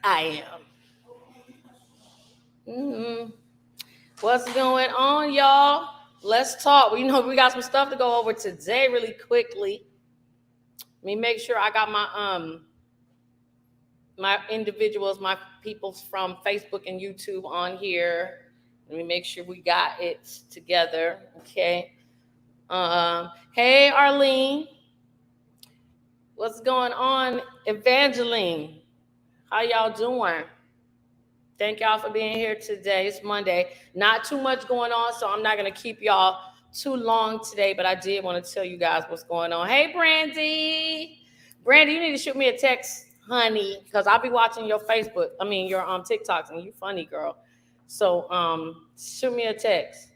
I am. What's going on, y'all? Let's talk. We got some stuff to go over today really quickly. Let me make sure I got my individuals, my peoples from Facebook and YouTube on here. Let me make sure we got it together. Okay. Hey Arlene. What's going on? Evangeline. How y'all doing? Thank y'all for being here today. It's Monday. Not too much going on, so I'm not going to keep y'all too long today, but I did want to tell you guys what's going on. Hey, Brandy. Brandy, you need to shoot me a text, honey, because I'll be watching your your TikToks, and you funny, girl. So shoot me a text.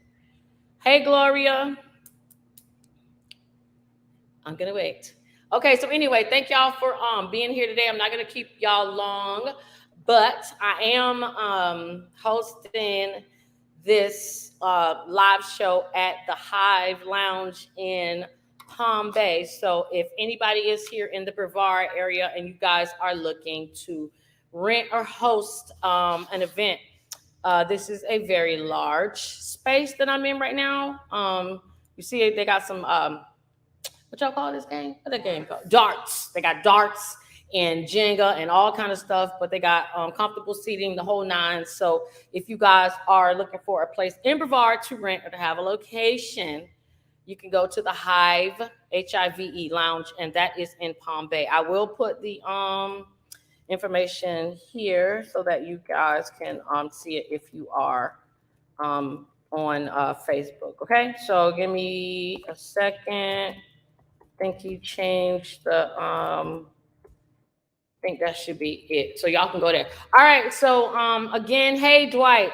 Hey, Gloria. I'm going to wait. Okay, so anyway, thank y'all for being here today. I'm not going to keep y'all long. But I am hosting this live show at the Hive Lounge in Palm Bay. So if anybody is here in the Brevard area and you guys are looking to rent or host an event, this is a very large space that I'm in right now. You see, they got some, what y'all call this game? What the game called? Darts. They got darts and Jenga and all kind of stuff, but they got comfortable seating, the whole nine. So if you guys are looking for a place in Brevard to rent or to have a location, you can go to the Hive, Hive Lounge, and that is in Palm Bay. I will put the information here so that you guys can see it if you are on Facebook. Okay, so give me a second. I think he changed the I think that should be it. So y'all can go there. All right. So again, hey Dwight.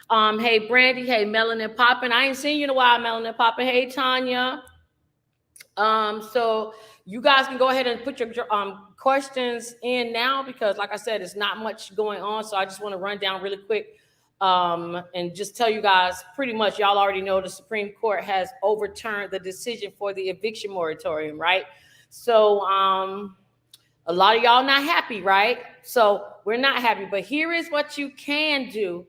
Hey Brandy, hey Melanin Poppin. I ain't seen you in a while, Melanin Poppin. Hey Tanya. So you guys can go ahead and put your questions in now because like I said, it's not much going on. So I just want to run down really quick and just tell you guys pretty much y'all already know the Supreme Court has overturned the decision for the eviction moratorium, right? So a lot of y'all not happy, right? So we're not happy, but here is what you can do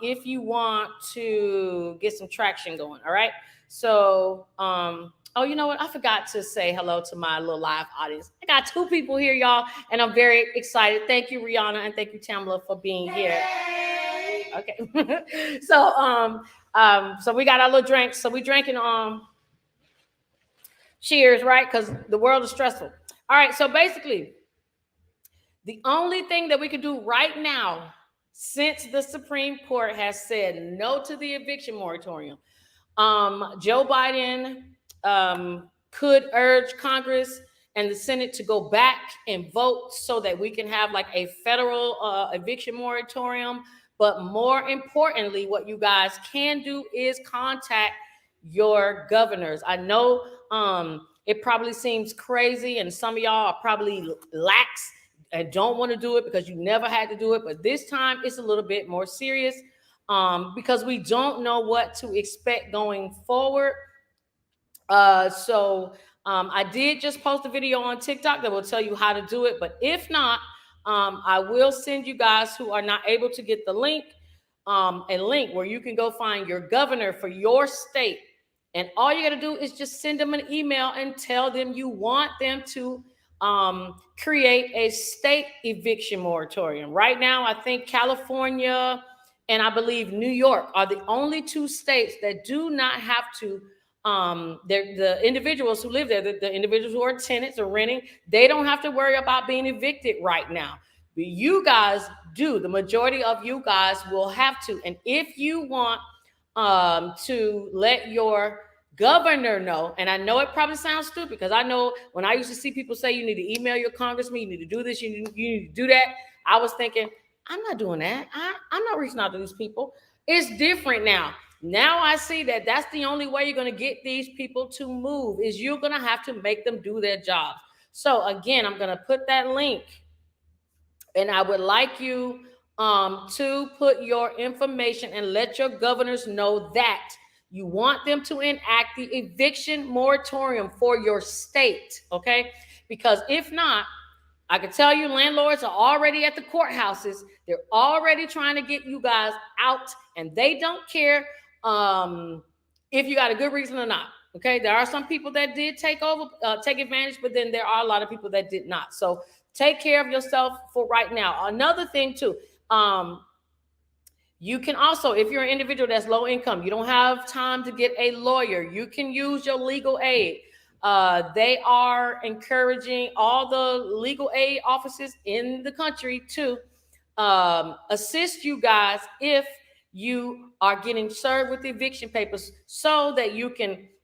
if you want to get some traction going, all right? So, oh, you know what? I forgot to say hello to my little live audience. I got 2 people here, y'all, and I'm very excited. Thank you, Rihanna, and thank you, Tamla, for being here. Okay. So we got our little drinks. So we drinking cheers, right? Because the world is stressful. All right, so basically, the only thing that we can do right now, since the Supreme Court has said no to the eviction moratorium, Joe Biden could urge Congress and the Senate to go back and vote so that we can have like a federal eviction moratorium. But more importantly, what you guys can do is contact your governors. I know it probably seems crazy, and some of y'all are probably lax and don't want to do it because you never had to do it. But this time it's a little bit more serious because we don't know what to expect going forward. I did just post a video on TikTok that will tell you how to do it. But if not, I will send you guys who are not able to get the link, a link where you can go find your governor for your state. And all you got to do is just send them an email and tell them you want them to create a state eviction moratorium. Right now, I think California and I believe New York are the only 2 states that do not have to the individuals who live there, the individuals who are tenants or renting, they don't have to worry about being evicted right now. But you guys do. The majority of you guys will have to. And if you want to let your governor know, and I know it probably sounds stupid because I know when I used to see people say you need to email your congressman, you need to do this, you need to do that, I was thinking, I'm not doing that. I'm not reaching out to these people. It's different now. Now I see that that's the only way you're going to get these people to move is you're going to have to make them do their jobs. So again, I'm going to put that link, and I would like you to put your information and let your governors know that you want them to enact the eviction moratorium for your state, okay? Because if not, I can tell you landlords are already at the courthouses. They're already trying to get you guys out, and they don't care if you got a good reason or not. Okay, there are some people that did take advantage, but then there are a lot of people that did not. So take care of yourself for right now. Another thing too, you can also, if you're an individual that's low income, you don't have time to get a lawyer, you can use your legal aid. They are encouraging all the legal aid offices in the country to assist you guys if you are getting served with the eviction papers, so that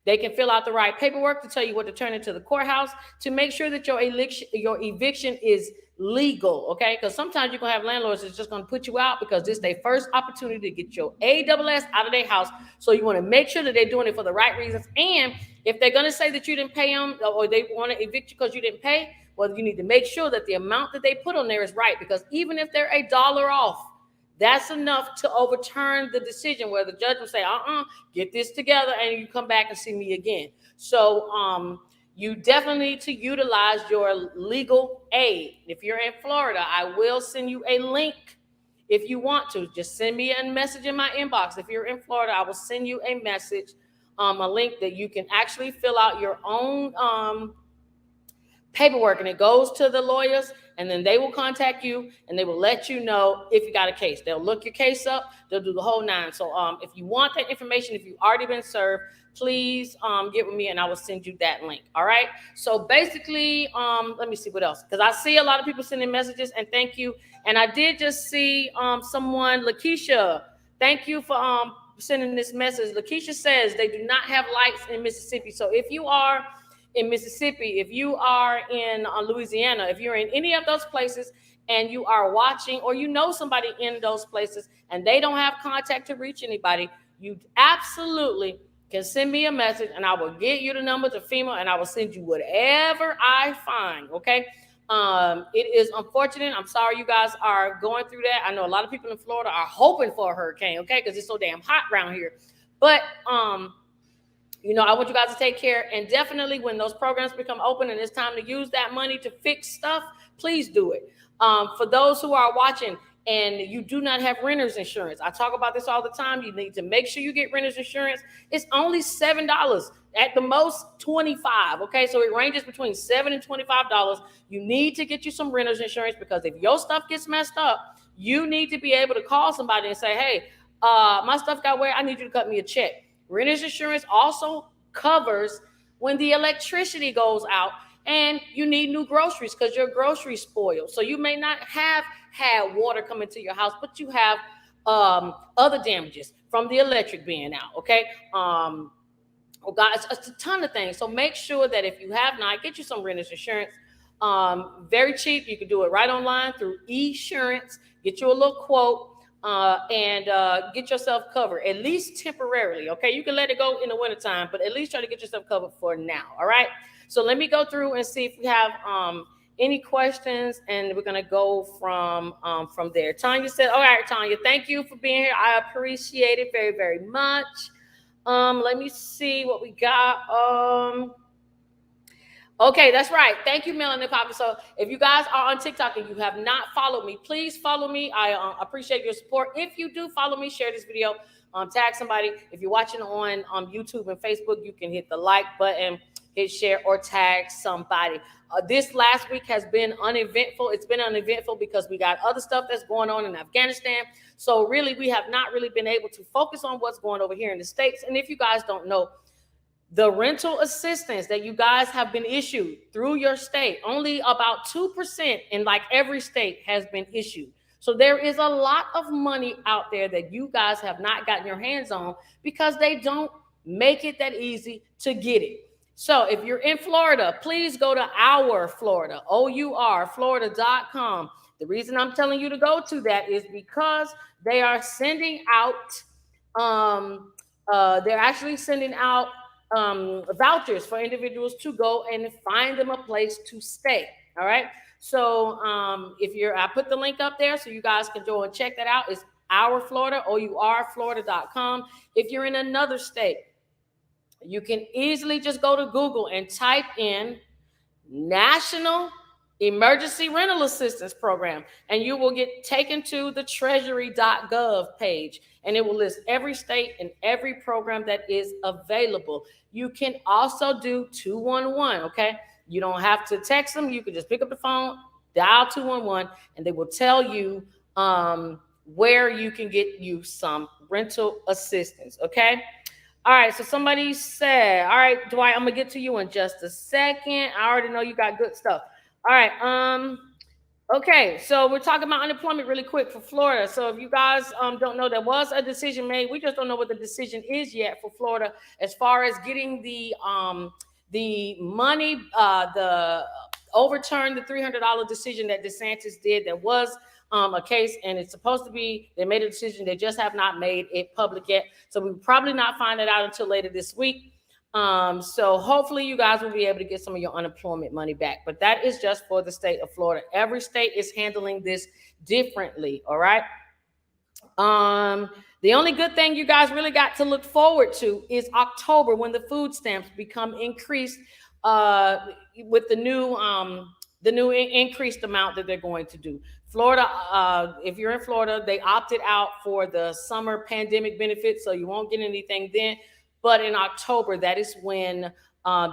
they can fill out the right paperwork to tell you what to turn into the courthouse to make sure that your eviction is legal. Okay, because sometimes you're gonna have landlords that's just gonna put you out because this is their first opportunity to get your AWS out of their house. So you want to make sure that they're doing it for the right reasons. And if they're gonna say that you didn't pay them, or they want to evict you because you didn't pay, well, you need to make sure that the amount that they put on there is right, because even if they're $1 off, that's enough to overturn the decision where the judge will say, get this together and you come back and see me again. So you definitely need to utilize your legal aid. If you're in Florida, I will send you a link if you want to. Just send me a message in my inbox. If you're in Florida, I will send you a message, a link that you can actually fill out your own paperwork, and it goes to the lawyers, and then they will contact you and they will let you know if you got a case. They'll look your case up, they'll do the whole nine. So if you want that information, if you've already been served, please get with me and I will send you that link. All right, so basically let me see what else, because I see a lot of people sending messages, and thank you. And I did just see someone, Lakeisha, thank you for sending this message. Lakeisha says they do not have lights in Mississippi. So if you are in Mississippi, if you are in Louisiana, if you're in any of those places and you are watching, or you know somebody in those places and they don't have contact to reach anybody, you absolutely can send me a message and I will get you the number to FEMA and I will send you whatever I find. Okay. It is unfortunate. I'm sorry you guys are going through that. I know a lot of people in Florida are hoping for a hurricane, okay, because it's so damn hot around here. But I want you guys to take care, and definitely when those programs become open and it's time to use that money to fix stuff, please do it. For those who are watching and you do not have renter's insurance, I talk about this all the time. You need to make sure you get renter's insurance. It's only $7, at the most $25. Okay, so it ranges between $7 and $25. You need to get you some renter's insurance, because if your stuff gets messed up, you need to be able to call somebody and say, hey, my stuff got where I need you to cut me a check. Renter's insurance also covers when the electricity goes out and you need new groceries because your groceries spoiled. So you may not have had water come into your house, but you have other damages from the electric being out. Okay. It's a ton of things. So make sure that if you have not, get you some renter's insurance. Very cheap. You can do it right online through eSurance. Get you a little quote. And get yourself covered, at least temporarily. Okay, you can let it go in the wintertime, but at least try to get yourself covered for now. All right, so let me go through and see if we have any questions, and we're gonna go from there. Tanya said, all right, Tanya, thank you for being here. I appreciate it very, very much. Let me see what we got. Okay, that's right. Thank you, Melanie Papa. So if you guys are on TikTok and you have not followed me, please follow me. I appreciate your support. If you do follow me, share this video, tag somebody. If you're watching on YouTube and Facebook, you can hit the like button, hit share, or tag somebody. This last week has been uneventful. It's been uneventful because we got other stuff that's going on in Afghanistan. So really, we have not really been able to focus on what's going over here in the States. And if you guys don't know, the rental assistance that you guys have been issued through your state, only about 2% in like every state has been issued. So there is a lot of money out there that you guys have not gotten your hands on because they don't make it that easy to get it. So if you're in Florida, please go to Our Florida, Florida.com. The reason I'm telling you to go to that is because they are sending out, they're actually sending out vouchers for individuals to go and find them a place to stay. All right. So I put the link up there so you guys can go and check that out. It's Our Florida, Florida.com. If you're in another state, you can easily just go to Google and type in National emergency rental assistance program, and you will get taken to the treasury.gov page, and it will list every state and every program that is available. You can also do 211. Okay, you don't have to text them. You can just pick up the phone, dial 211, and they will tell you where you can get you some rental assistance. Okay. All right, so somebody said, all right, Dwight, I'm gonna get to you in just a second. I already know you got good stuff. All right, okay, so we're talking about unemployment really quick for Florida. So if you guys don't know, there was a decision made. We just don't know what the decision is yet for Florida as far as getting the money, the overturn the $300 decision that DeSantis did. That was a case, and it's supposed to be, they made a decision. They just have not made it public yet. So we'll probably not find it out until later this week. So hopefully you guys will be able to get some of your unemployment money back. But that is just for the state of Florida. Every state is handling this differently. All right. The only good thing you guys really got to look forward to is October, when the food stamps become increased with the new increased amount that they're going to do. Florida, if you're in Florida, they opted out for the summer pandemic benefits, so you won't get anything then. But in October, that is when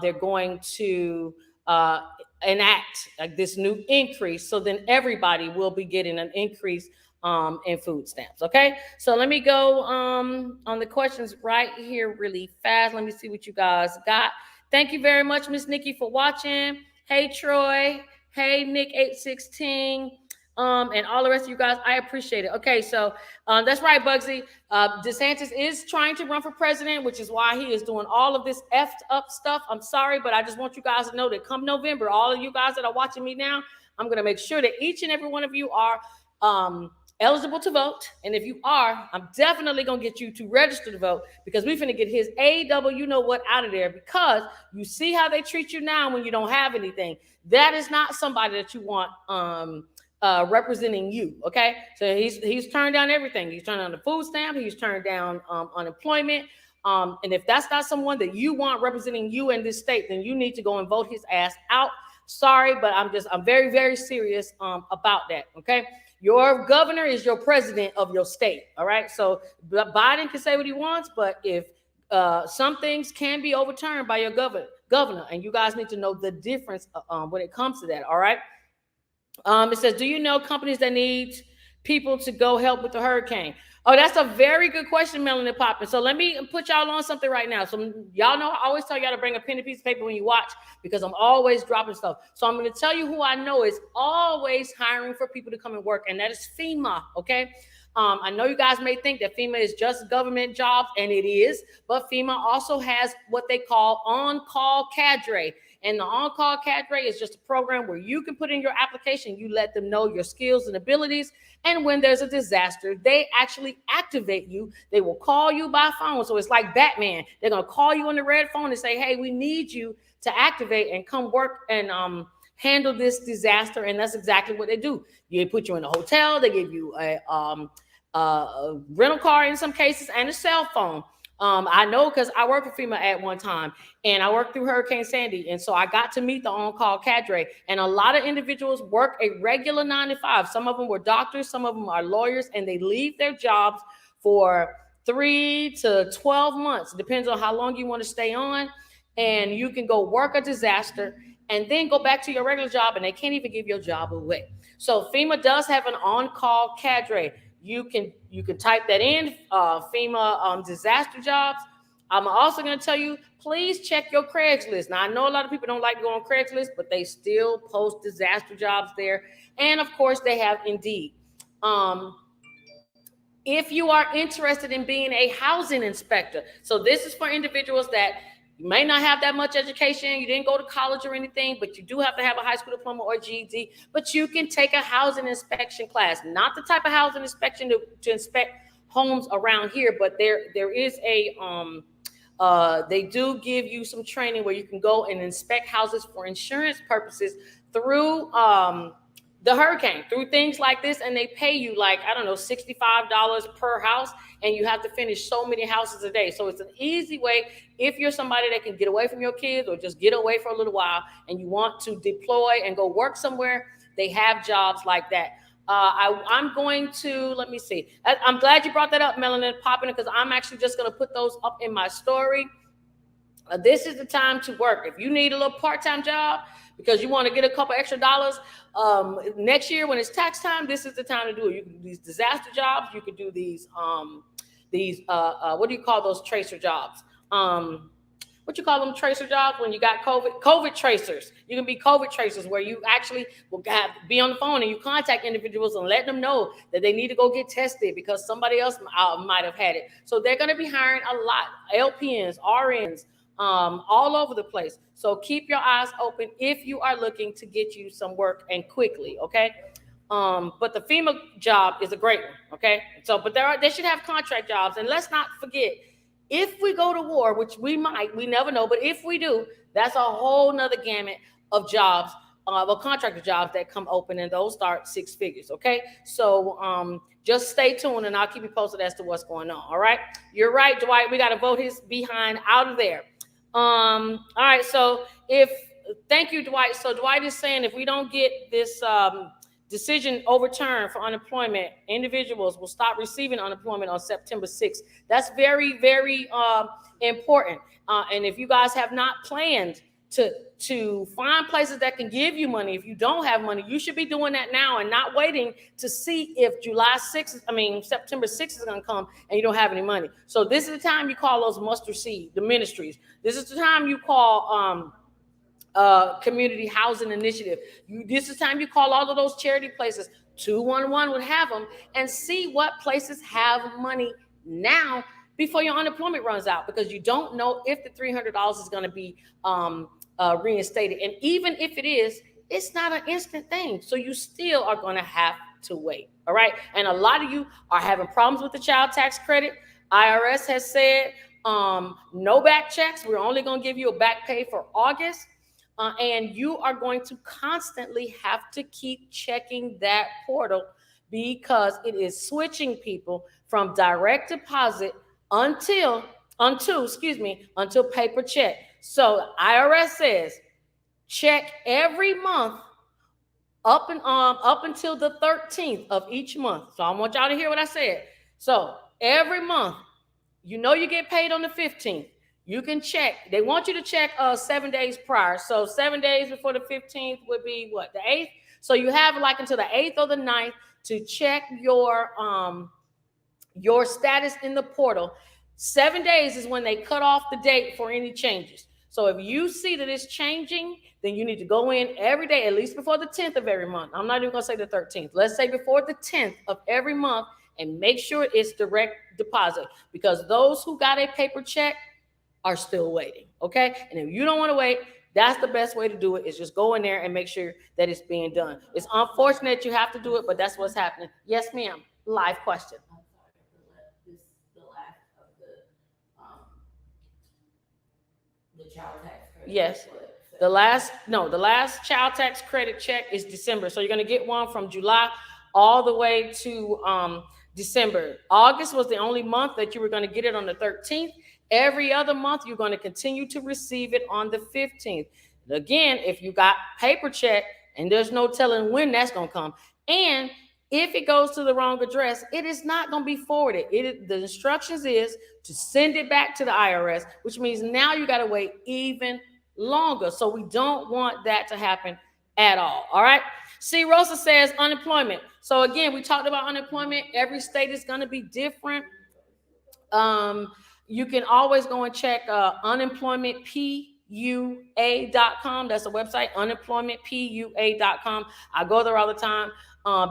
they're going to enact this new increase. So then everybody will be getting an increase in food stamps. Okay, so let me go on the questions right here really fast. Let me see what you guys got. Thank you very much, Miss Nikki, for watching. Hey, Troy. Hey, Nick816. And all the rest of you guys, I appreciate it. Okay, so that's right, Bugsy. DeSantis is trying to run for president, which is why he is doing all of this effed up stuff. I'm sorry, but I just want you guys to know that come November, all of you guys that are watching me now, I'm going to make sure that each and every one of you are eligible to vote. And if you are, I'm definitely going to get you to register to vote, because we're going to get his you know what out of there, because you see how they treat you now when you don't have anything. That is not somebody that you want representing you. Okay, so he's turned down everything. He's turned down the food stamp. He's turned down unemployment. And if that's not someone that you want representing you in this state, then you need to go and vote his ass out. Sorry, but I'm very, very serious about that. Okay, your governor is your president of your state. All right, so Biden can say what he wants, but if some things can be overturned by your governor, and you guys need to know the difference when it comes to that. All right. It says, do you know companies that need people to go help with the hurricane? Oh, that's a very good question, Melanie Poppin. So let me put y'all on something right now. So y'all know I always tell y'all to bring a pen and piece of paper when you watch, because I'm always dropping stuff. So I'm going to tell you who I know is always hiring for people to come and work, and that is FEMA. Okay. I know you guys may think that FEMA is just government jobs, and it is, but FEMA also has what they call on-call cadre. And the on-call cadre is just a program where you can put in your application. You let them know your skills and abilities. And when there's a disaster, they actually activate you. They will call you by phone. So it's like Batman. They're going to call you on the red phone and say, hey, we need you to activate and come work and handle this disaster. And that's exactly what they do. They put you in a hotel. They give you a rental car in some cases and a cell phone. I know because I worked for FEMA at one time, and I worked through Hurricane Sandy. And so I got to meet the on-call cadre, and a lot of individuals work a regular 9 to 5. Some of them were doctors, some of them are lawyers, and they leave their jobs for 3 to 12 months. It depends on how long you want to stay on. And you can go work a disaster and then go back to your regular job, and they can't even give your job away. So FEMA does have an on-call cadre. You can type that in, FEMA disaster jobs. I'm also going to tell you, please check your Craigslist. Now, I know a lot of people don't like to go on Craigslist, but they still post disaster jobs there. And, of course, they have Indeed. If you are interested in being a housing inspector, so this is for individuals that you may not have that much education, you didn't go to college or anything, but you do have to have a high school diploma or GED, but you can take a housing inspection class, not the type of housing inspection to inspect homes around here, but there is a, they do give you some training where you can go and inspect houses for insurance purposes through the hurricane, through things like this, and they pay you like, I don't know, $65 per house, and you have to finish so many houses a day. So it's an easy way if you're somebody that can get away from your kids or just get away for a little while and you want to deploy and go work somewhere. They have jobs like that. I'm going to, let me see. I'm glad you brought that up, Melanin Popping, because I'm actually just going to put those up in my story. This is the time to work. If you need a little part-time job because you want to get a couple extra dollars next year when it's tax time, this is the time to do it. You can do these disaster jobs. You can do these what do you call those tracer jobs? What you call them, tracer jobs when you got COVID tracers. You can be COVID tracers where you actually will be on the phone and you contact individuals and let them know that they need to go get tested because somebody else might have had it. So they're going to be hiring a lot, LPNs, RNs, all over the place. So keep your eyes open if you are looking to get you some work and quickly, okay? But the FEMA job is a great one, okay? So, but they should have contract jobs. And let's not forget, if we go to war, which we might, we never know, but if we do, that's a whole nother gamut of jobs, contractor jobs that come open, and those start 6 figures, okay? So just stay tuned, and I'll keep you posted as to what's going on, all right? You're right, Dwight, we got to vote his behind out of there. All right, so thank you, Dwight. So Dwight is saying if we don't get this decision overturned for unemployment, individuals will stop receiving unemployment on September 6th. That's very, very important. And if you guys have not planned to find places that can give you money, if you don't have money, you should be doing that now and not waiting to see if September 6th is going to come and you don't have any money. So this is the time you call those mustard seed, the ministries. This is the time you call community housing initiative. This is the time you call all of those charity places. 211 would have them, and see what places have money now before your unemployment runs out, because you don't know if the $300 is going to be reinstated. And even if it is, it's not an instant thing. So you still are going to have to wait. All right. And a lot of you are having problems with the child tax credit. IRS has said no back checks. We're only going to give you a back pay for August. And you are going to constantly have to keep checking that portal, because it is switching people from direct deposit until paper check. So IRS says check every month up until the 13th of each month. So I want y'all to hear what I said. So every month, you get paid on the 15th. You can check. They want you to check 7 days prior. So 7 days before the 15th would be what, the 8th? So you have like until the 8th or the 9th to check your status in the portal. 7 days is when they cut off the date for any changes. So if you see that it's changing, then you need to go in every day, at least before the 10th of every month. I'm not even going to say the 13th. Let's say before the 10th of every month, and make sure it's direct deposit, because those who got a paper check are still waiting, okay? And if you don't want to wait, that's the best way to do it, is just go in there and make sure that it's being done. It's unfortunate you have to do it, but that's what's happening. Yes, ma'am. Live question. The child tax credit. Yes. The last child tax credit check is December. So you're going to get one from July all the way to December. August was the only month that you were going to get it on the 13th. Every other month, you're going to continue to receive it on the 15th. Again, if you got paper check, and there's no telling when that's going to come. And if it goes to the wrong address, it is not going to be forwarded. The instructions is to send it back to the IRS, which means now you got to wait even longer. So we don't want that to happen at all. All right. See, Rosa says unemployment. So again, we talked about unemployment. Every state is going to be different. You can always go and check unemploymentpua.com. That's a website, unemploymentpua.com. I go there all the time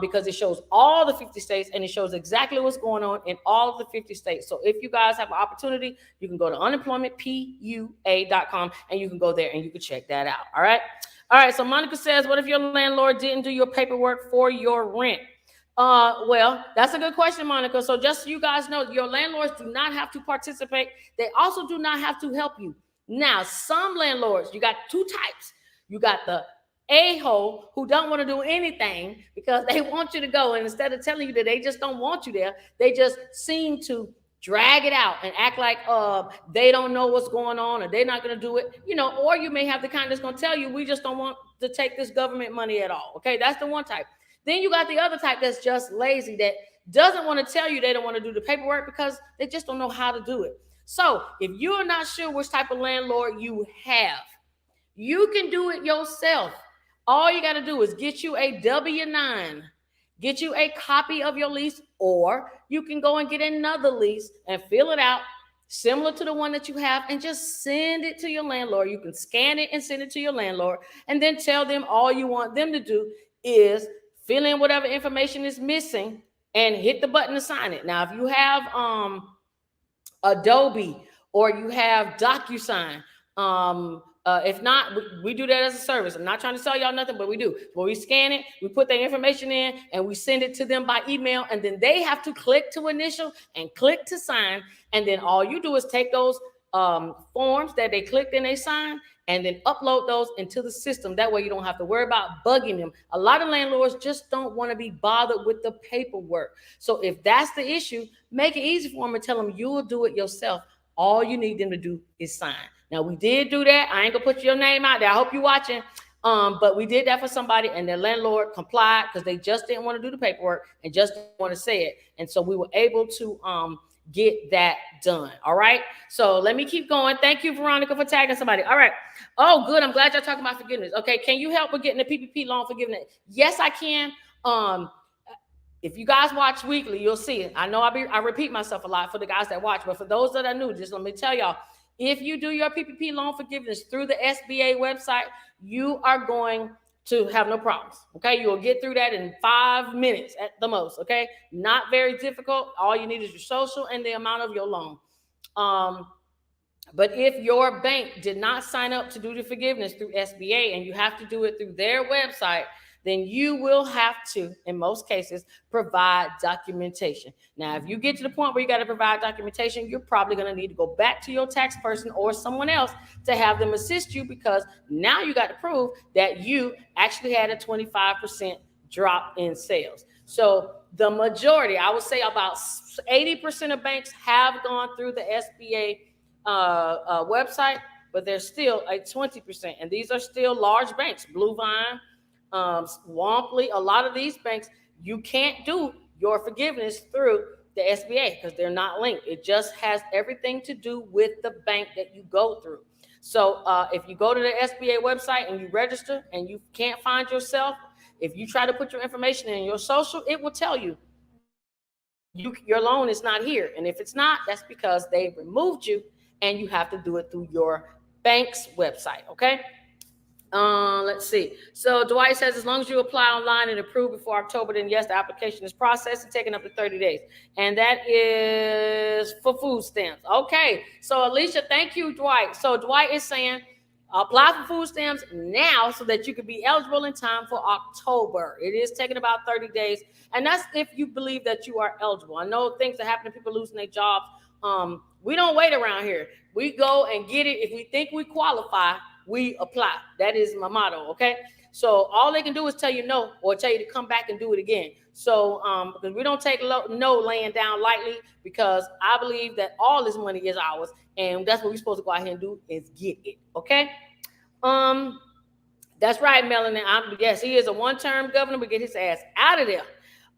because it shows all the 50 states, and it shows exactly what's going on in all of the 50 states. So if you guys have an opportunity, you can go to unemploymentpua.com, and you can go there and you can check that out. All right. All right. So Monica says, what if your landlord didn't do your paperwork for your rent? Well, that's a good question, Monica. So just so you guys know, your landlords do not have to participate. They also do not have to help you. Now, some landlords, you got two types. You got the a-hole who don't want to do anything because they want you to go. And instead of telling you that they just don't want you there, they just seem to drag it out and act like they don't know what's going on or they're not going to do it, or you may have the kind that's going to tell you, we just don't want to take this government money at all. Okay, that's the one type. Then you got the other type that's just lazy, that doesn't want to tell you they don't want to do the paperwork because they just don't know how to do it. So if you're not sure which type of landlord you have, you can do it yourself. All you got to do is get you a W-9, get you a copy of your lease, or you can go and get another lease and fill it out similar to the one that you have and just send it to your landlord. You can scan it and send it to your landlord and then tell them all you want them to do is fill in whatever information is missing and hit the button to sign it. Now, if you have Adobe or you have DocuSign, if not, we do that as a service. I'm not trying to sell y'all nothing, but we do. When we scan it, we put their information in and we send it to them by email, and then they have to click to initial and click to sign. And then all you do is take those forms that they clicked and they signed and then upload those into the system. That way you don't have to worry about bugging them. A lot of landlords just don't want to be bothered with the paperwork. So if that's the issue, make it easy for them and tell them you'll do it yourself. All you need them to do is sign. Now, we did do that. I ain't gonna put your name out there. I hope you're watching. But we did that for somebody, and their landlord complied because they just didn't want to do the paperwork and just didn't want to say it. And so we were able to get that done. All right. So let me keep going. Thank you, Veronica, for tagging somebody. All right. Oh, good. I'm glad y'all talking about forgiveness. Okay. Can you help with getting the PPP loan forgiveness? Yes, I can. If you guys watch weekly, you'll see it. I know I repeat myself a lot for the guys that watch, but for those that are new, just let me tell y'all, if you do your PPP loan forgiveness through the SBA website, you are going to have no problems. Okay, you'll get through that in 5 minutes at the most. Okay, not very difficult. All you need is your social and the amount of your loan. But if your bank did not sign up to do the forgiveness through SBA and you have to do it through their website, then you will have to, in most cases, provide documentation. Now, if you get to the point where you got to provide documentation, you're probably going to need to go back to your tax person or someone else to have them assist you, because now you got to prove that you actually had a 25% drop in sales. So the majority, I would say about 80% of banks have gone through the SBA website, but there's still a 20%. And these are still large banks, Blue Vine, Womply. A lot of these banks, you can't do your forgiveness through the SBA because they're not linked. It just has everything to do with the bank that you go through. So if you go to the SBA website and you register and you can't find yourself, if you try to put your information in your social, it will tell you your loan is not here. And if it's not, that's because they removed you and you have to do it through your bank's website. Okay. Let's see. So Dwight says, as long as you apply online and approve before October, then yes, the application is processed and taking up to 30 days. And that is for food stamps. Okay. So Alicia, thank you, Dwight. So Dwight is saying, apply for food stamps now so that you can be eligible in time for October. It is taking about 30 days. And that's if you believe that you are eligible. I know things that happen to people losing their jobs. We don't wait around here. We go and get it. If we think we qualify, we apply. That is my motto. Okay. So all they can do is tell you no, or tell you to come back and do it again. So because we don't take no laying down lightly, because I believe that all this money is ours, and that's what we're supposed to go out here and do, is get it. Okay. That's right, Melanie. Yes, he is a one-term governor. We get his ass out of there.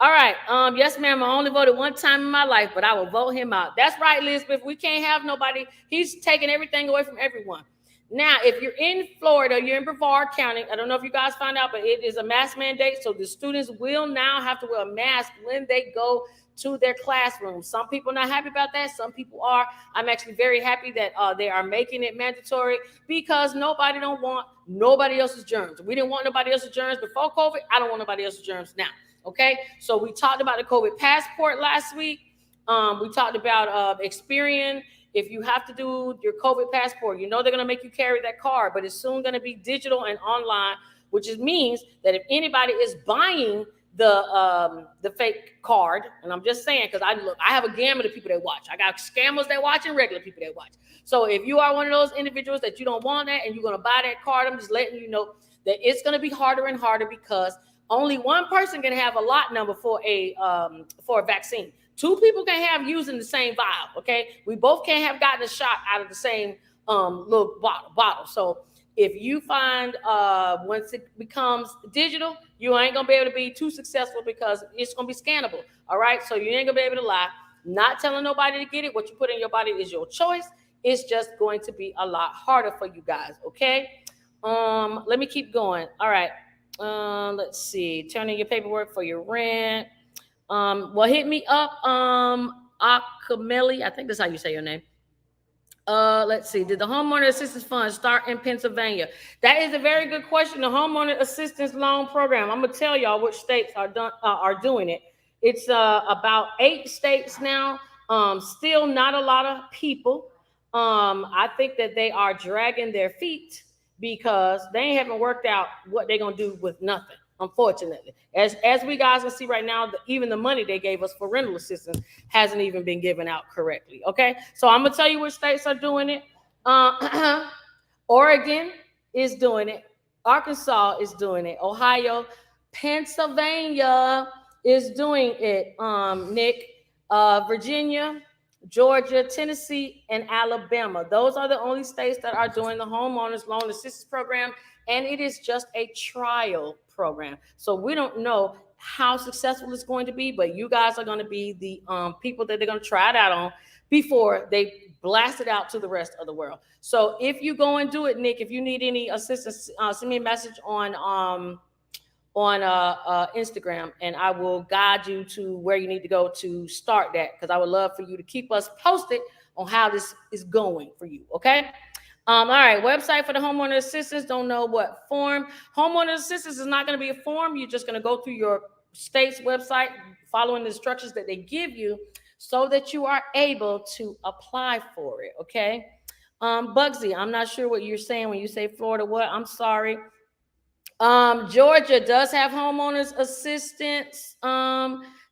All right. Yes, ma'am. I only voted one time in my life, but I will vote him out. That's right, Elizabeth. We can't have nobody. He's taking everything away from everyone. Now, if you're in Florida, you're in Brevard County, I don't know if you guys found out, but it is a mask mandate. So the students will now have to wear a mask when they go to their classrooms. Some people are not happy about that. Some people are. I'm actually very happy that they are making it mandatory, because nobody don't want nobody else's germs. We didn't want nobody else's germs before COVID. I don't want nobody else's germs now. Okay. So we talked about the COVID passport last week. We talked about Experian. If you have to do your COVID passport, you know they're going to make you carry that card, but it's soon going to be digital and online, which means that if anybody is buying the fake card, and I'm just saying, because I have a gamut of people that watch. I got scammers that watch and regular people that watch. So if you are one of those individuals that you don't want that and you're going to buy that card, I'm just letting you know that it's going to be harder and harder because only one person can have a lot number for a vaccine. Two people can have using the same vial. Okay, we both can't have gotten a shot out of the same little bottle. So if you find once it becomes digital, you ain't gonna be able to be too successful because it's gonna be scannable. All right, so you ain't gonna be able to lie. Not telling nobody to get it. What you put in your body is your choice. It's just going to be a lot harder for you guys. Okay. Let me keep going. All right. Let's see. Turn in your paperwork for your rent. Well, hit me up. Akameli. I think that's how you say your name. Let's see. Did the homeowner assistance fund start in Pennsylvania? That is a very good question. The homeowner assistance loan program. I'm gonna tell y'all which states are doing it. It's about 8 states now. Still not a lot of people. I think that they are dragging their feet because they haven't worked out what they're gonna do with nothing. Unfortunately, as we guys can see right now, even the money they gave us for rental assistance hasn't even been given out correctly. Okay, so I'm gonna tell you which states are doing it. Oregon is doing it. Arkansas is doing it. Ohio, Pennsylvania is doing it. Nick, Virginia, Georgia, Tennessee, and Alabama. Those are the only states that are doing the homeowners loan assistance program, and it is just a trial program. So we don't know how successful it's going to be, but you guys are going to be the people that they're going to try it out on before they blast it out to the rest of the world. So if you go and do it, Nick, if you need any assistance, send me a message on Instagram, and I will guide you to where you need to go to start that, because I would love for you to keep us posted on how this is going for you. Okay. All right, website for the homeowner assistance. Don't know what form. Homeowner assistance is not going to be a form. You're just going to go through your state's website, following the instructions that they give you, so that you are able to apply for it. Okay. Bugsy, I'm not sure what you're saying when you say Florida. What? I'm sorry. Georgia does have homeowners assistance.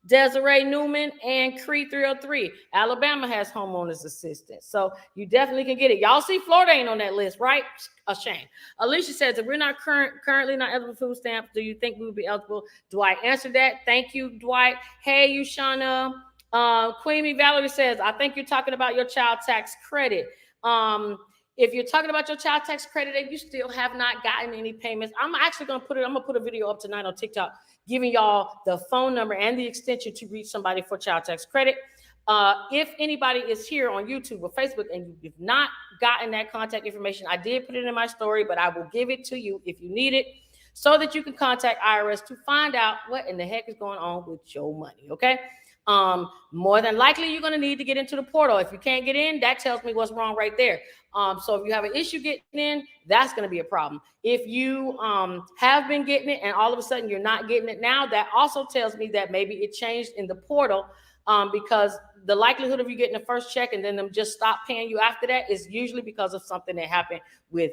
Desiree Newman and Cree 303. Alabama has homeowners assistance. So you definitely can get it. Y'all see Florida ain't on that list, right? A shame. Alicia says, if we're not currently not eligible for food stamps, do you think we would be eligible? Do I answer that? Thank you, Dwight. Hey, Yushana. Queenie Valerie says, I think you're talking about your child tax credit. If you're talking about your child tax credit and you still have not gotten any payments, I'm actually going to put a video up tonight on TikTok giving y'all the phone number and the extension to reach somebody for child tax credit. If anybody is here on YouTube or Facebook and you've not gotten that contact information, I did put it in my story, but I will give it to you if you need it, so that you can contact IRS to find out what in the heck is going on with your money. Okay. More than likely, you're going to need to get into the portal. If you can't get in, that tells me what's wrong right there. So if you have an issue getting in, that's going to be a problem. If you have been getting it and all of a sudden you're not getting it now, that also tells me that maybe it changed in the portal, because the likelihood of you getting the first check and then them just stop paying you after that is usually because of something that happened with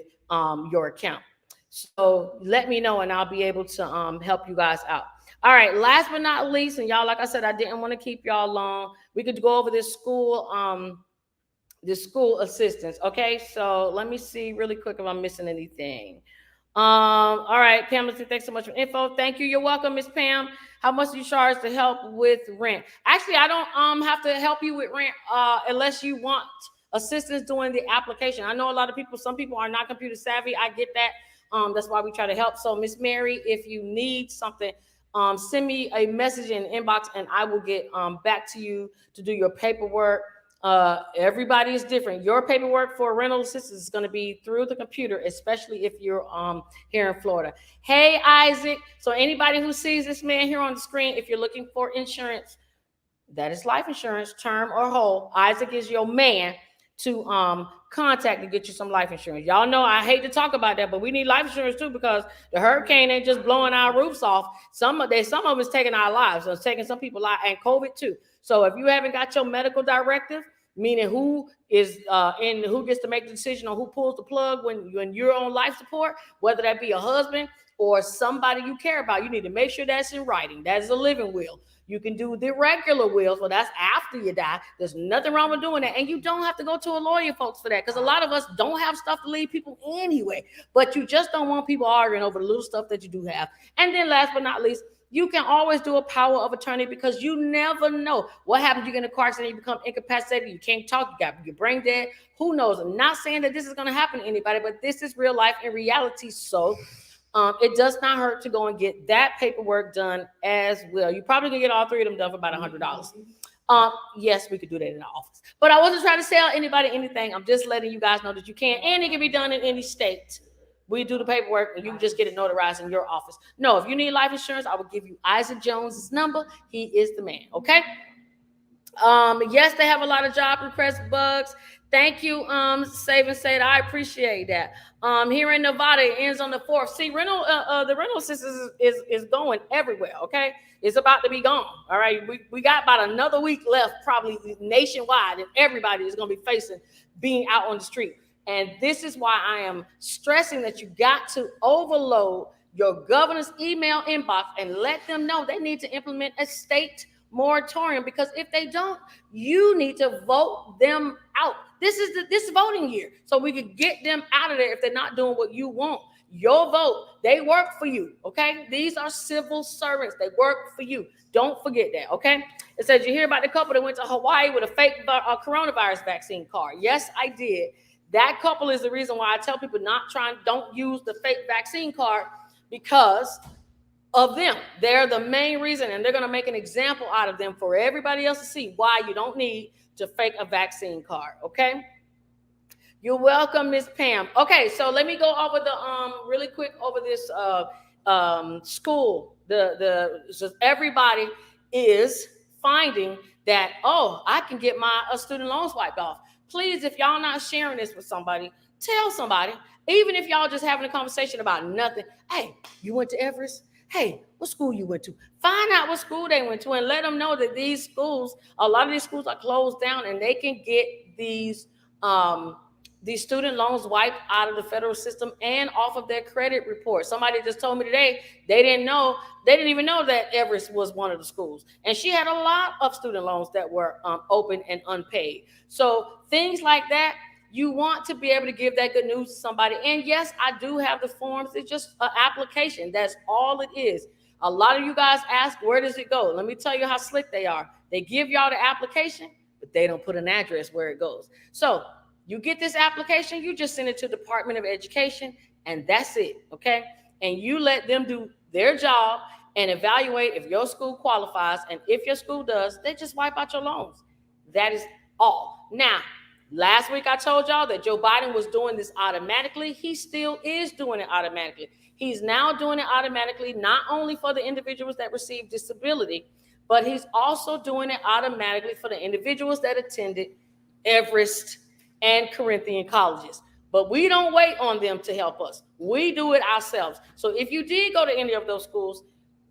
your account. So let me know and I'll be able to help you guys out. All right, last but not least, and y'all, like I said, I didn't want to keep y'all long. We could go over this school assistance. Okay, so let me see really quick if I'm missing anything. All right, Pam, thanks so much for info. Thank you. You're welcome, Miss Pam. How much do you charge to help with rent? Actually, I don't have to help you with rent unless you want assistance doing the application. I know a lot of people, some people are not computer savvy. I get that. That's why we try to help. So, Miss Mary, if you need something, send me a message in the inbox and I will get back to you to do your paperwork. Everybody is different. Your paperwork for rental assistance is going to be through the computer, especially if you're here in Florida. Hey, Isaac. So anybody who sees this man here on the screen, if you're looking for insurance, that is life insurance, term or whole, Isaac is your man to contact to get you some life insurance. Y'all know I hate to talk about that, but we need life insurance too, because the hurricane ain't just blowing our roofs off. Some of it's taking our lives. So it's taking some people out, and COVID too. So if you haven't got your medical directive, meaning who is who gets to make the decision on who pulls the plug when you're on life support, whether that be a husband, or somebody you care about, you need to make sure that's in writing. That's a living will. You can do the regular wills, well, that's after you die. There's nothing wrong with doing that. And you don't have to go to a lawyer, folks, for that, because a lot of us don't have stuff to leave people anyway. But you just don't want people arguing over the little stuff that you do have. And then last but not least, you can always do a power of attorney, because you never know what happens. You get in a car accident, you become incapacitated, you can't talk, you got your brain dead. Who knows? I'm not saying that this is going to happen to anybody, but this is real life and reality. So it does not hurt to go and get that paperwork done as well. You probably can get all three of them done for about $100. Yes, we could do that in the office. But I wasn't trying to sell anybody anything. I'm just letting you guys know that you can, and it can be done in any state. We do the paperwork, and you can just get it notarized in your office. No, if you need life insurance, I will give you Isaac Jones's number. He is the man. Okay. Yes, they have a lot of job request bugs. Thank you, Save and Save. I appreciate that. Here in Nevada, it ends on the 4th. See, the rental system is going everywhere. Okay, it's about to be gone. All right, we got about another week left, probably nationwide, and everybody is going to be facing being out on the street. And this is why I am stressing that you got to overload your governor's email inbox and let them know they need to implement a state moratorium, because if they don't, you need to vote them out. This is voting year, so we could get them out of there if they're not doing what you want. Your vote, they work for you. Okay, these are civil servants. They work for you. Don't forget that. Okay, it says you hear about the couple that went to Hawaii with a fake coronavirus vaccine card. Yes, I did. That couple is the reason why I tell people don't use the fake vaccine card, because of them. They're the main reason, and they're going to make an example out of them for everybody else to see why you don't need to fake a vaccine card. Okay, you're welcome, Miss Pam. Okay, so let me go over the really quick over this school. So everybody is finding that, oh, I can get my student loans wiped off. Please, if y'all not sharing this with somebody, tell somebody. Even if y'all just having a conversation about nothing. Hey, you went to Everest? Hey, what school you went to? Find out what school they went to, and let them know that these schools, a lot of these schools are closed down, and they can get these student loans wiped out of the federal system and off of their credit report. Somebody just told me today they didn't even know that Everest was one of the schools, and she had a lot of student loans that were open and unpaid. So things like that, you want to be able to give that good news to somebody. And yes, I do have the forms. It's just an application. That's all it is. A lot of you guys ask, where does it go? Let me tell you how slick they are. They give y'all the application, but they don't put an address where it goes. So you get this application, you just send it to the Department of Education, and that's it, okay? And you let them do their job and evaluate if your school qualifies. And if your school does, they just wipe out your loans. That is all. Now, last week I told y'all that Joe Biden was doing this automatically. He still is doing it automatically. He's now doing it automatically, not only for the individuals that receive disability, but he's also doing it automatically for the individuals that attended Everest and Corinthian colleges. But we don't wait on them to help us. We do it ourselves. So if you did go to any of those schools,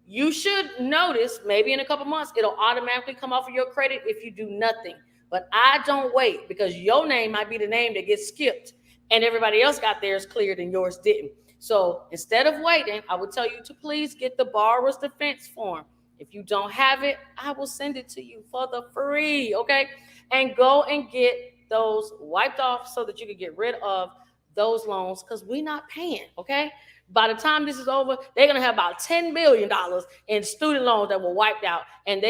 you should notice maybe in a couple months, it'll automatically come off of your credit if you do nothing. But I don't wait, because your name might be the name that gets skipped and everybody else got theirs cleared and yours didn't. So instead of waiting, I would tell you to please get the borrower's defense form. If you don't have it, I will send it to you for the free, okay? And go and get those wiped off so that you can get rid of those loans, because we're not paying, okay? By the time this is over, they're gonna have about $10 billion in student loans that were wiped out, and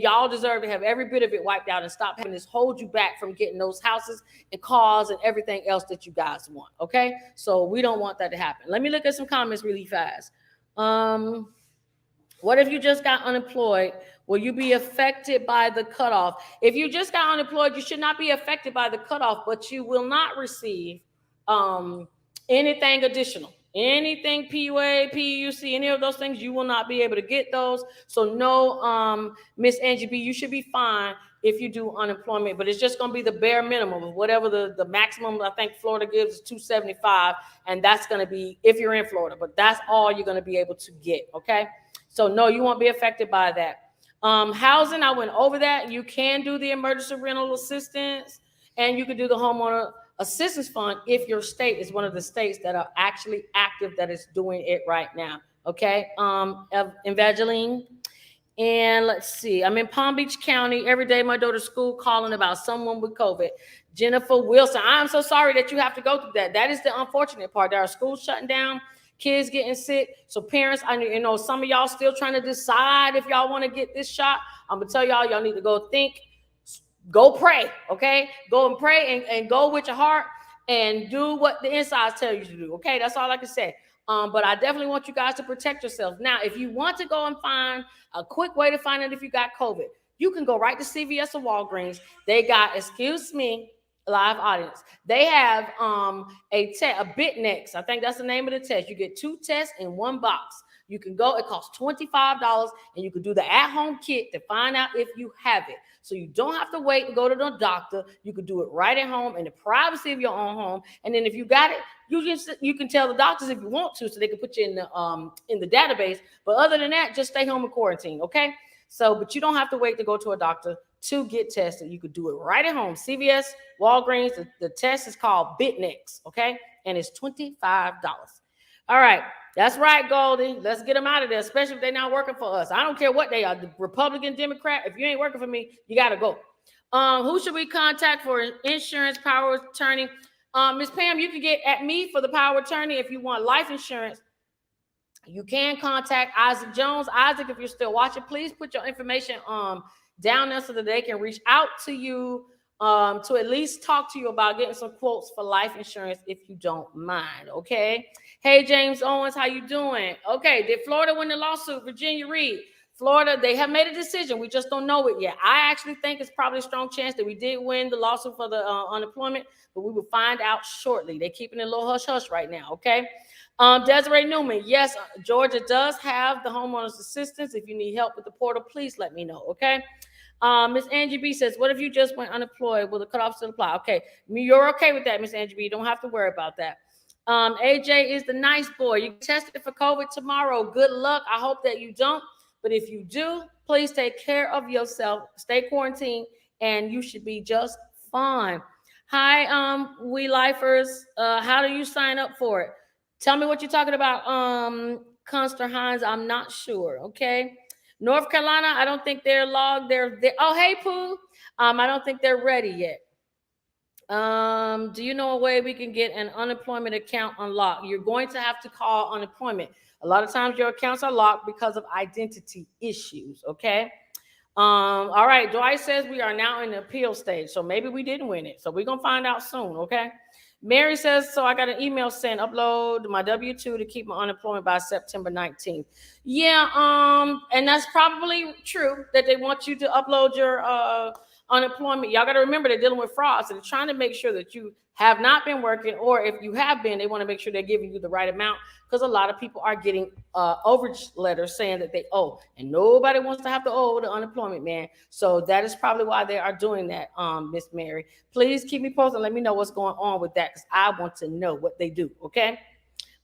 y'all deserve to have every bit of it wiped out and stop having this hold you back from getting those houses and cars and everything else that you guys want. Okay, so we don't want that to happen. Let me look at some comments really fast. What if you just got unemployed? Will you be affected by the cutoff? If you just got unemployed, you should not be affected by the cutoff, but you will not receive anything additional. Anything PUA, PUC, any of those things, you will not be able to get those. So no, Miss Angie B, you should be fine if you do unemployment, but it's just going to be the bare minimum of whatever the maximum I think Florida gives is $275, and that's going to be if you're in Florida, but that's all you're going to be able to get, okay? So no, you won't be affected by that. Housing, I went over that. You can do the emergency rental assistance, and you can do the homeowner assistance fund if your state is one of the states that are actually active that is doing it right now. Okay, Evangeline. And let's see, I'm in Palm Beach County. Every day my daughter's school calling about someone with COVID. Jennifer Wilson, I'm so sorry that you have to go through that. That is the unfortunate part. There are schools shutting down, kids getting sick. So parents, I know some of y'all still trying to decide if y'all want to get this shot. I'm gonna tell y'all need to go think, go pray, okay? Go and pray and go with your heart and do what the insides tell you to do, okay? That's all I can say. But I definitely want you guys to protect yourselves. Now, if you want to go and find a quick way to find out if you got COVID, you can go right to CVS or Walgreens. They got, excuse me, live audience. They have a BitNex. I think that's the name of the test. You get 2 tests in 1 box. You can go, it costs $25, and you can do the at-home kit to find out if you have it. So you don't have to wait and go to the doctor. You can do it right at home in the privacy of your own home. And then if you got it, you can tell the doctors if you want to, so they can put you in the database. But other than that, just stay home and quarantine, okay? So, but you don't have to wait to go to a doctor to get tested. You could do it right at home. CVS, Walgreens, the test is called BitNex, okay? And it's $25. All right, that's right, Goldie. Let's get them out of there, especially if they're not working for us. I don't care what they are, the Republican, Democrat. If you ain't working for me, you got to go. Who should we contact for insurance, power of attorney? Ms. Pam, you can get at me for the power of attorney. If you want life insurance, you can contact Isaac Jones. Isaac, if you're still watching, please put your information down there so that they can reach out to you to at least talk to you about getting some quotes for life insurance if you don't mind, okay? Hey, James Owens, how you doing? Okay, did Florida win the lawsuit? Virginia Reed. Florida, they have made a decision. We just don't know it yet. I actually think it's probably a strong chance that we did win the lawsuit for the unemployment, but we will find out shortly. They're keeping it a little hush-hush right now, okay? Desiree Newman, yes, Georgia does have the homeowners assistance. If you need help with the portal, please let me know, okay? Miss Angie B says, what if you just went unemployed? Will the cutoff still apply? Okay, you're okay with that, Miss Angie B. You don't have to worry about that. AJ is the nice boy. You tested for COVID tomorrow. Good luck. I hope that you don't. But if you do, please take care of yourself. Stay quarantined, and you should be just fine. Hi, we lifers. How do you sign up for it? Tell me what you're talking about, Conster Hines. I'm not sure. Okay. North Carolina, I don't think they're logged. They're oh, hey, Pooh. I don't think they're ready yet. Do you know a way we can get an unemployment account unlocked? You're going to have to call unemployment. A lot of times your accounts are locked because of identity issues, okay? All right, Dwight says we are now in the appeal stage, so maybe we didn't win it. So we're going to find out soon, okay? Mary says, so I got an email saying upload my W-2 to keep my unemployment by September 19th. Yeah, and that's probably true that they want you to upload your unemployment. Y'all got to remember they're dealing with fraud, so they're trying to make sure that you have not been working, or if you have been, they want to make sure they're giving you the right amount, because a lot of people are getting overage letters saying that they owe, and nobody wants to have to owe the unemployment, man. So that is probably why they are doing that, Miss Mary. Please keep me posted and let me know what's going on with that, because I want to know what they do, okay?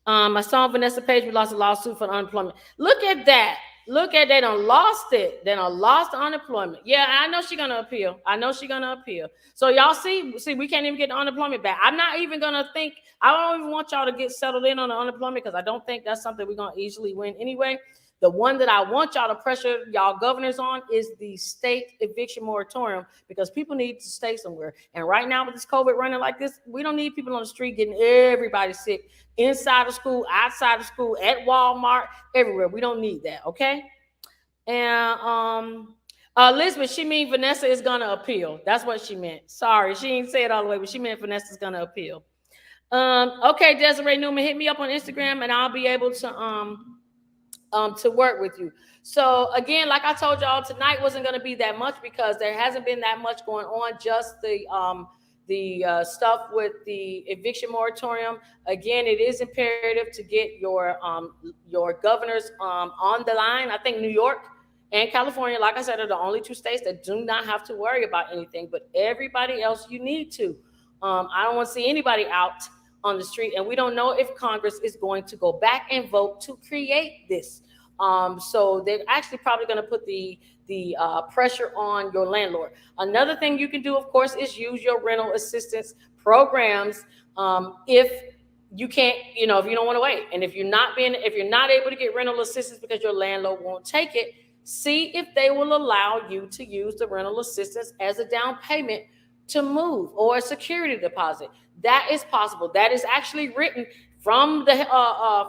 I saw Vanessa Page, we lost a lawsuit for unemployment. Look at that. Look at, they done lost it. They done lost the unemployment. Yeah, I know she's gonna appeal. I know she's gonna appeal. So y'all see, we can't even get the unemployment back. I'm not even gonna think, I don't even want y'all to get settled in on the unemployment, because I don't think that's something we're gonna easily win anyway. The one that I want y'all to pressure y'all governors on is the state eviction moratorium, because people need to stay somewhere. And right now with this COVID running like this, we don't need people on the street getting everybody sick inside of school, outside of school, at Walmart, everywhere. We don't need that, okay? And Elizabeth, she mean Vanessa is gonna appeal. That's what she meant. Sorry, she didn't say it all the way, but she meant Vanessa's gonna appeal. Okay, Desiree Newman, hit me up on Instagram and I'll be able to work with you. So again, like I told y'all, tonight wasn't going to be that much because there hasn't been that much going on. Just the stuff with the eviction moratorium. Again, it is imperative to get your governors on the line. I think New York and California, like I said, are the only 2 states that do not have to worry about anything. But everybody else, you need to. I don't want to see anybody out on the street, and we don't know if Congress is going to go back and vote to create this. So they're actually probably going to put the the pressure on your landlord. Another thing you can do, of course, is use your rental assistance programs. If you can't, if you don't want to wait, and if you're not able to get rental assistance because your landlord won't take it, see if they will allow you to use the rental assistance as a down payment to move, or a security deposit. That is possible. That is actually written from the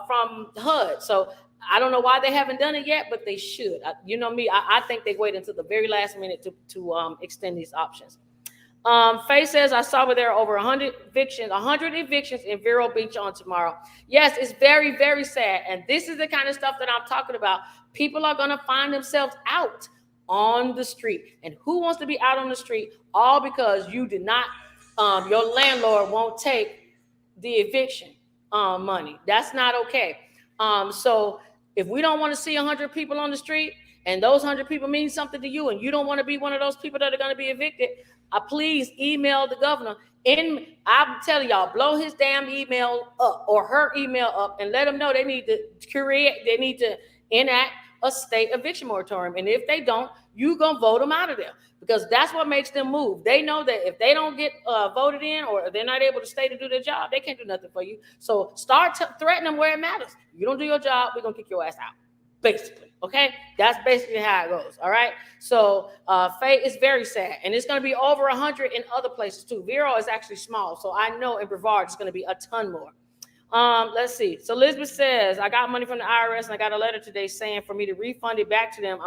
from HUD. So I don't know why they haven't done it yet, but they should. You know me, I think they wait until the very last minute to extend these options. Faye says, I saw where there are over 100 evictions in Vero Beach on tomorrow. Yes, it's very, very sad. And this is the kind of stuff that I'm talking about. People are going to find themselves out on the street. And who wants to be out on the street? All because you did not, your landlord won't take the eviction money. That's not okay. So if we don't want to see 100 people on the street, and those 100 people mean something to you, and you don't want to be one of those people that are going to be evicted, please email the governor. And I'm telling y'all, blow his damn email up, or her email up, and let them know they need to enact a state eviction moratorium. And if they don't, you gonna vote them out of there, because that's what makes them move. They know that if they don't get voted in, or they're not able to stay to do their job, they can't do nothing for you. So start threatening them where it matters. If you don't do your job, we're gonna kick your ass out. Basically, okay? That's basically how it goes, all right? So Faye is very sad, and it's going to be over 100 in other places too. Vero is actually small, so I know in Brevard it's going to be a ton more. Let's see. So Elizabeth says, I got money from the IRS, and I got a letter today saying for me to refund it back to them.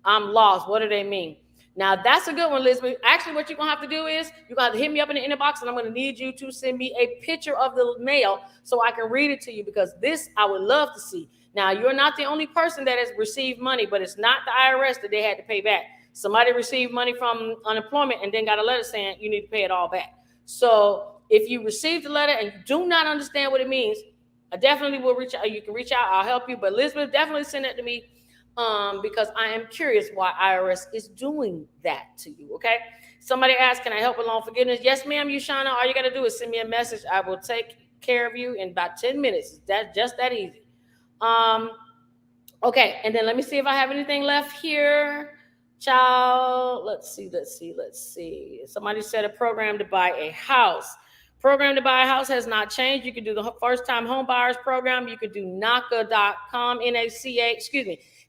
I'm lost. What do they mean? Now, that's a good one, Elizabeth. Actually, what you're going to have to do is you're going to have to hit me up in the inbox, and I'm going to need you to send me a picture of the mail so I can read it to you, because this I would love to see. Now, you're not the only person that has received money, but it's not the IRS that they had to pay back. Somebody received money from unemployment and then got a letter saying you need to pay it all back. So if you received the letter and you do not understand what it means, I definitely will reach out. You can reach out. I'll help you. But Elizabeth, definitely send it to me because I am curious why IRS is doing that to you, okay? Somebody asked, can I help with loan forgiveness? Yes, ma'am, Yushana. All you got to do is send me a message. I will take care of you in about 10 minutes. That's just that easy. Okay, and then let me see if I have anything left here. Child, let's see. Somebody said a program to buy a house. Program to buy a house has not changed. You can do the first-time home buyers program. You could do NACA.com,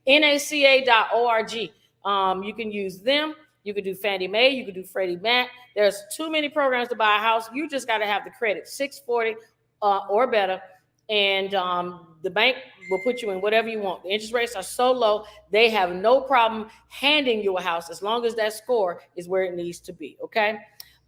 NACA.org. You can use them. You could do Fannie Mae. You could do Freddie Mac. There's too many programs to buy a house. You just got to have the credit, 640 or better. And the bank will put you in whatever you want. The interest rates are so low, they have no problem handing you a house as long as that score is where it needs to be, okay?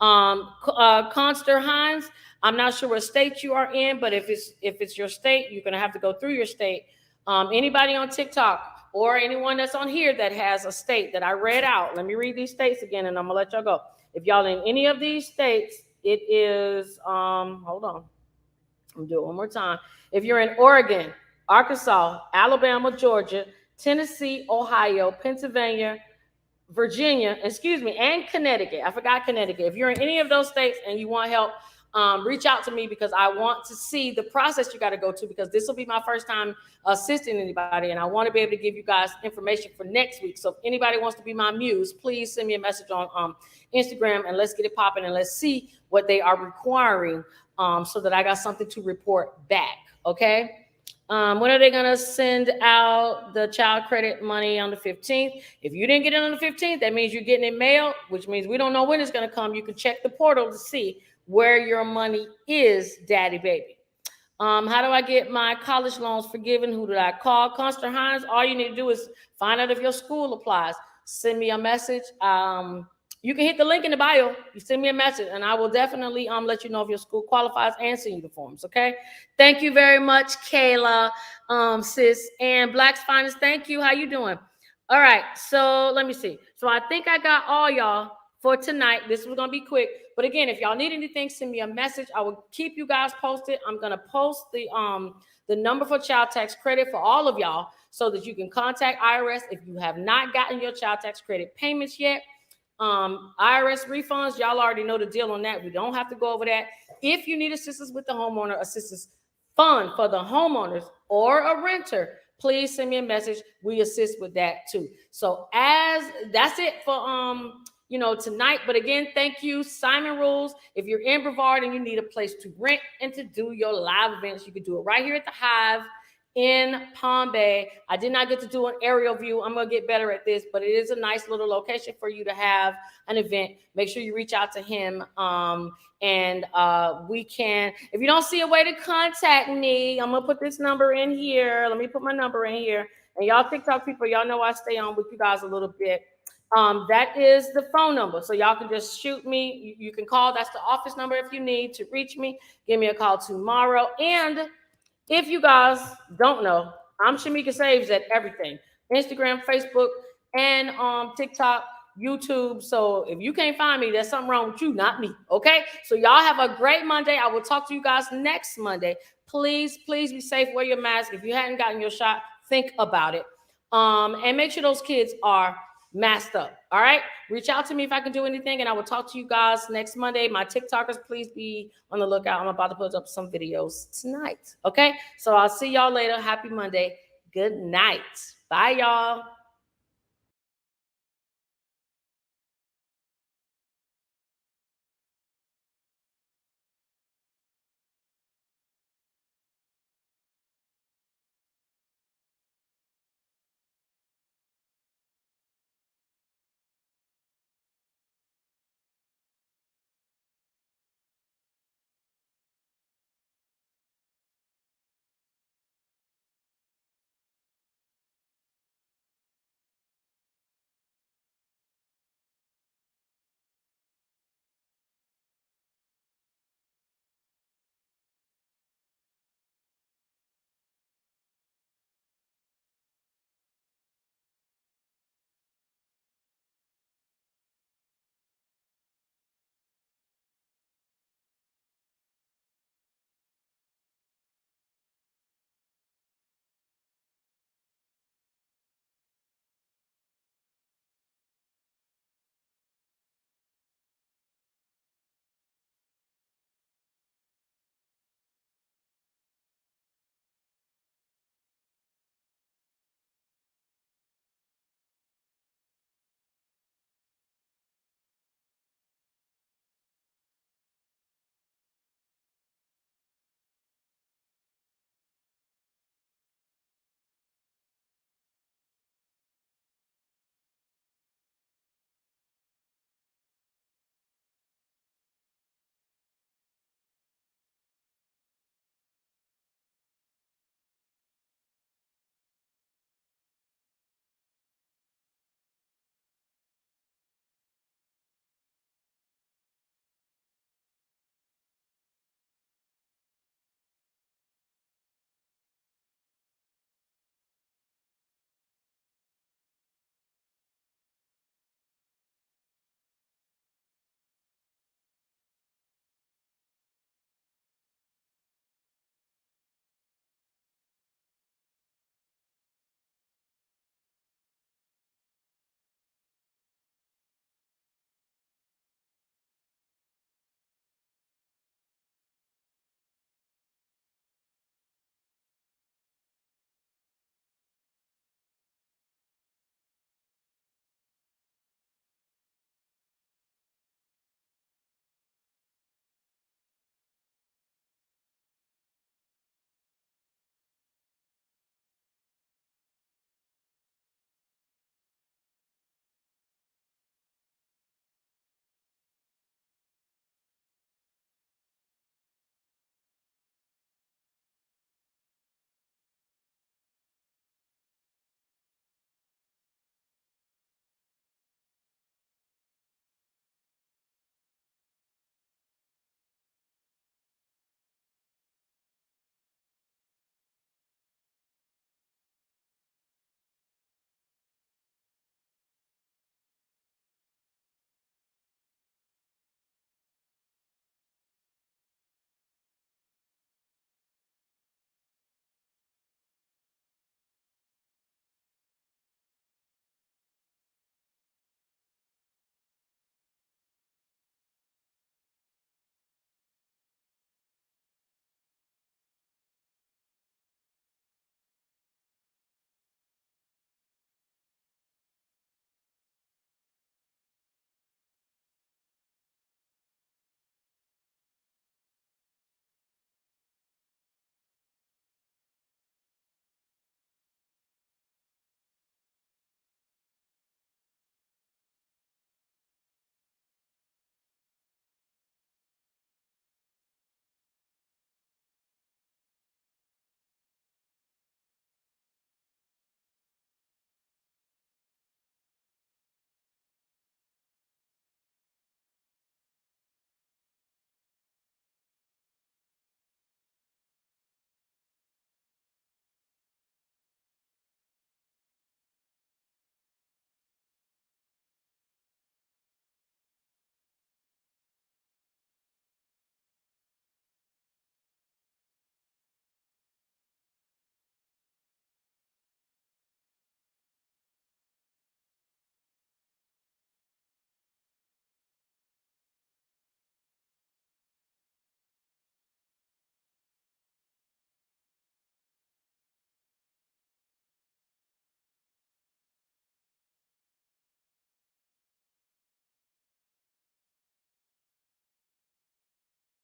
Conster Hines, I'm not sure what state you are in, but if it's your state, you're going to have to go through your state. Anybody on TikTok or anyone that's on here that has a state that I read out, let me read these states again, and I'm going to let y'all go. If y'all in any of these states, it is, hold on. I'm going to do it one more time. If you're in Oregon, Arkansas, Alabama, Georgia, Tennessee, Ohio, Pennsylvania, Virginia, and Connecticut. I forgot Connecticut. If you're in any of those states and you want help, reach out to me, because I want to see the process you got to go to, because this will be my first time assisting anybody, and I want to be able to give you guys information for next week. So if anybody wants to be my muse, please send me a message on Instagram, and let's get it popping, and let's see what they are requiring, so that I got something to report back, okay? When are they going to send out the child credit money on the 15th? If you didn't get it on the 15th, that means you're getting it mailed, which means we don't know when it's going to come. You can check the portal to see where your money is, daddy baby. How do I get my college loans forgiven? Who did I call? Conster Hines, all you need to do is find out if your school applies. Send me a message. You can hit the link in the bio. You send me a message, and I will definitely let you know if your school qualifies and send you the forms, okay? Thank you very much, Kayla, sis. And Black's Finest, thank you. How you doing? All right, so let me see. So I think I got all y'all for tonight. This was going to be quick. But again, if y'all need anything, send me a message. I will keep you guys posted. I'm going to post the number for child tax credit for all of y'all so that you can contact IRS if you have not gotten your child tax credit payments yet. IRS refunds, y'all already know the deal on that. We don't have to go over that. If you need assistance with the homeowner assistance fund for the homeowners or a renter, please send me a message. We assist with that too. So as that's it for tonight. But again, thank you, Simon Rules. If you're in Brevard and you need a place to rent and to do your live events, you can do it right here at the Hive in Palm Bay. I did not get to do an aerial view. I'm gonna get better at this, but it is a nice little location for you to have an event. Make sure you reach out to him. And we can, if you don't see a way to contact me, I'm gonna put this number in here. Let me put my number in here. And y'all TikTok people, y'all know I stay on with you guys a little bit. That is the phone number. So y'all can just shoot me. You can call. That's the office number if you need to reach me. Give me a call tomorrow. And if you guys don't know, I'm Shamika Saves at everything. Instagram, Facebook, and TikTok, YouTube. So if you can't find me, there's something wrong with you, not me. Okay? So y'all have a great Monday. I will talk to you guys next Monday. Please, please be safe. Wear your mask. If you hadn't gotten your shot, think about it. And make sure those kids are masked up. All right. Reach out to me if I can do anything, and I will talk to you guys next Monday. My TikTokers, please be on the lookout. I'm about to put up some videos tonight. Okay. So I'll see y'all later. Happy Monday. Good night. Bye, y'all.